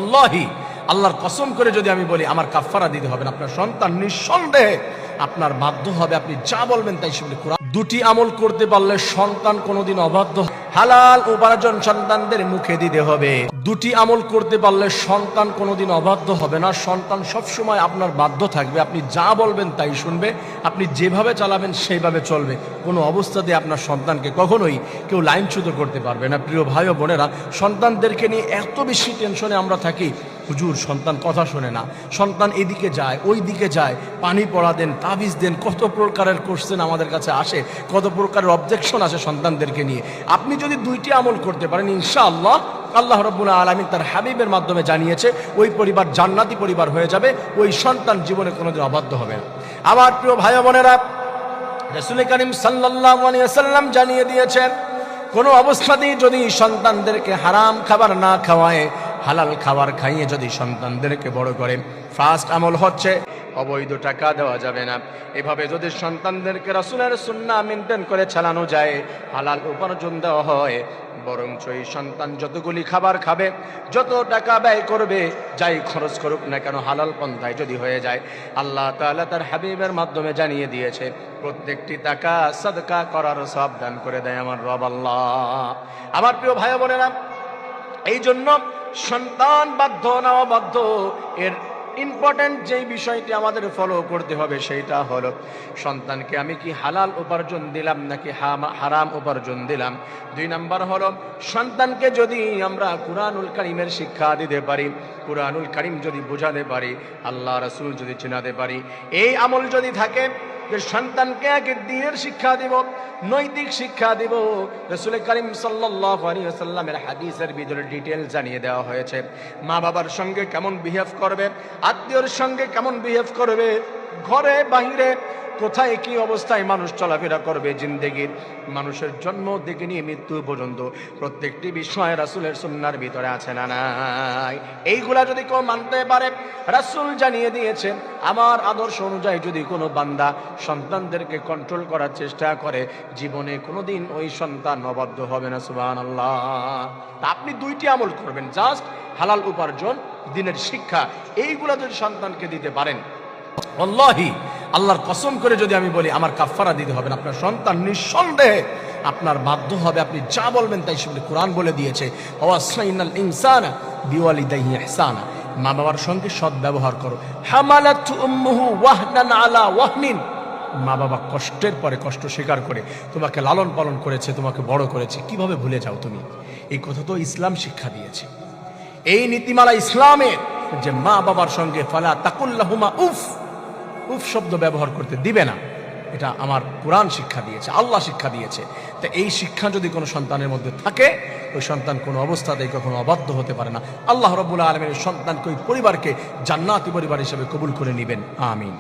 আল্লাহি আল্লাহর কসম করে যদি আমি বলি আমার কাফারা দিতে হবে না, আপনার সন্তান নিঃসন্দেহে আপনার বাধ্য হবে, আপনি যা বলবেন তাই শুনলে। কোরআন দুটি আমল করতে পারলে সন্তান কোনোদিন অবাধ্য। হালাল উপার্জন সন্তানদের মুখে দিতে হবে। দুটি আমল করতে পারলে সন্তান কোনোদিন অবাধ্য হবে না, সন্তান সবসময় আপনার বাধ্য থাকবে, আপনি যা বলবেন তাই শুনবে, আপনি যেভাবে চালাবেন সেইভাবে চলবে। কোনো অবস্থাতে আপনার সন্তানকে কখনোই কেউ লাইনচ্যুত করতে পারবে না। প্রিয় ভাই ও বোনেরা, সন্তানদেরকে নিয়ে এত বেশি টেনশনে আমরা থাকি, হুজুর সন্তান কথা শোনে না, সন্তান এদিকে যায় ওই দিকে যায়, পানি পড়া দেন, তাবিজ দেন, কত প্রকারের কোশ্চেন আমাদের কাছে আসে, কত প্রকারের অবজেকশন আসে সন্তানদেরকে নিয়ে। আপনি যদি দুইটি আমল করতে পারেন, ইনশাআল্লাহ আল্লাহ রাব্বুল আলামিন তার হাবিবের মাধ্যমে জানিয়েছে ওই পরিবার জান্নাতি পরিবার হয়ে যাবে, ওই সন্তান জীবনে কোনোদিন অবাধ্য হবে না। আমার প্রিয় ভাই বোনেরা, রাসূল করিম সাল্লাল্লাহু আলাইহি ওয়াসাল্লাম জানিয়ে দিয়েছেন, কোনো অবস্থাতেই যদি সন্তানদেরকে হারাম খাবার না খাওয়ায়, হালাল খাবার খাইয়ে যদি সন্তানদেরকে বড় করে, ফার্স্ট আমল হচ্ছে অবৈধ টাকা দেওয়া যাবে না। এভাবে যদি সন্তানদেরকে রাসূলের সুন্নাহ মেনটেন করে চালানো যায়, হালাল উপার্জন দেওয়া হয়, বরঞ্চ এই সন্তান যতগুলি খাবার খাবে, যত টাকা ব্যয় করবে, যাই খরচ করুক না কেন, হালাল পন্থায় যদি হয়ে যায়, আল্লাহ তাআলা তার হাবিবের মাধ্যমে জানিয়ে দিয়েছে প্রত্যেকটি টাকা সাদকা করার সওয়াব দান করে দেয় আমার রব আল্লাহ। আমার প্রিয় ভাই বোনেরা, এই জন্য সন্তান বাধ্য না অবাধ্য এর ইম্পর্টেন্ট যেই বিষয়টি আমাদের ফলো করতে হবে সেইটা হলো, সন্তানকে আমি কি হালাল উপার্জন দিলাম নাকি হারাম উপার্জন দিলাম। 2 নাম্বার হলো, সন্তানকে যদি আমরা কুরআনুল কারীমের শিক্ষা দিতে পারি, কুরআনুল কারীম যদি বোঝাতে পারি, আল্লাহ রাসূল যদি চিনাতে পারি, এই আমল যদি থাকে যে সন্তানকে আগে দ্বীনের শিক্ষা দিব, নৈতিক শিক্ষা দিব। রাসূল করিম সাল্লাল্লাহু আলাইহি ওয়াসাল্লামের হাদিসের ভিতরে ডিটেইল জানিয়ে দেওয়া হয়েছে, মা বাবার সঙ্গে কেমন বিহেভ করবে, আত্মীয়র সঙ্গে কেমন বিহেভ করবে, ঘরে বাহিরে কোথায় কি অবস্থায় মানুষ চলাফেরা করবে, জিন্দেগির মানুষের জন্ম থেকে নিয়ে মৃত্যু পর্যন্ত প্রত্যেকটি বিষয় রাসূলের সুন্নাহর ভিতরে আছে না নাই। এইগুলা যদি কেউ মানতে পারে, রাসূল জানিয়ে দিয়েছেন, আমার আদর্শ অনুযায়ী যদি কোনো বান্দা সন্তানদেরকে কন্ট্রোল করার চেষ্টা করে, জীবনে কোনোদিন ওই সন্তান অবাধ্য হবে না। সুবহানাল্লাহ। আপনি দুইটি আমল করবেন, জাস্ট হালাল উপার্জন, দ্বীনের শিক্ষা, এইগুলা যদি সন্তানকে দিতে পারেন, আল্লাহি আল্লাহর কসম করে যদি আমি বলি আমার কাফারা দিতে হবে না, আপনার সন্তান নিঃসন্দেহে আপনার বাধ্য হবে, আপনি যা বলবেন তাই শুনবে। কোরআন বলে দিয়েছে, ওয়াসাইনাল ইনসানা বিওয়ালিদাইহি ইহসানা, মা বাবার সঙ্গে সৎ ব্যবহার করো। হামালাতু উম্মুহু ওয়াহনান আলা ওয়াহনিন, মা বাবা কষ্টের পরে কষ্ট স্বীকার করে তোমাকে লালন পালন করেছে, তোমাকে বড় করেছে, কিভাবে ভুলে যাও তুমি? এই কথা তো ইসলাম শিক্ষা দিয়েছে, এই নীতিমালা ইসলামের, যে মা বাবার সঙ্গে ফালা তাকুল্লাহুমা উফ, উফ শব্দ ব্যবহার করতে দিবে না। এটা আমার কোরআন শিক্ষা দিয়েছে, আল্লাহ শিক্ষা দিয়েছে। তো এই শিক্ষা যদি কোনো সন্তানের মধ্যে থাকে, ওই সন্তান কোনো অবস্থাতেই কখনো অবাধ্য হতে পারে না। আল্লাহ রাব্বুল আলামিন সন্তানকে, ওই পরিবারকে জান্নাতি পরিবার হিসেবে কবুল করে নেবেন। আমিন।